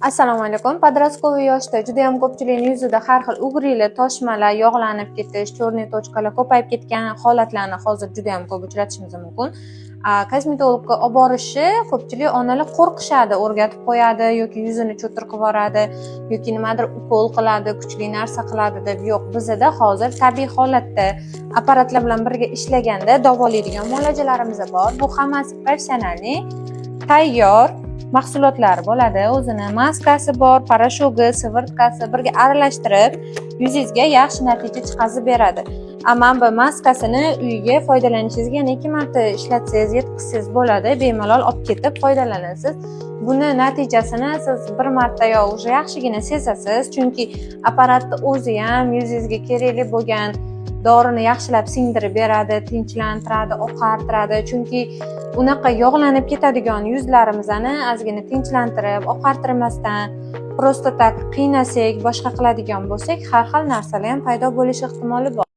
Assalomu alaykum. Подростковый yoshda juda ham ko'pchilikning yuzida har xil ugrili, toshmalar, yog'lanib ketish, chorniy tochkalar ko'payib ketgan holatlarni hozir juda ham ko'p uchratishimiz mumkin. Kosmetologga olib borishi ko'pchilik onalar qo'rqishadi, o'rgatib qo'yadi yoki yuzini cho'tir qilib yuboradi yoki nimadir ukol qiladi, kuchli narsa qiladi deb. Yo'q, bizda hozir tabiiy holatda apparatlar bilan birga ishlaganda davolaydigan muolajalarimiz bor. Bu hammasi professionalniy, tayyor mahsulotlar bo'ladi. O'zini maskasi bor, parashogi, sivirtkasi birga aralashtirib yuzingizga yaxshi natija chiqazib beradi. Ammo maskasini uyga foydalanishingizga 2 marta ishlatsangiz, yetkazsangiz bo'ladi. Bemalol olib ketib foydalanasiz. Buni natijasini siz bir marta уже yaxshigina sezasiz, chunki apparatni o'zi ham yuzingizga kerakli bo'lgan dorini yaxshilab singdirib beradi, tinchlantiradi, oqartiradi. Chunki unaqa yog'lanib ketadigan yuzlarimizni ozgina tinchlantirib, oqartirmasdan prosta tak qiynasak, boshqa qiladigan bo'lsak, har xil narsalar ham paydo bo'lish ehtimoli bor.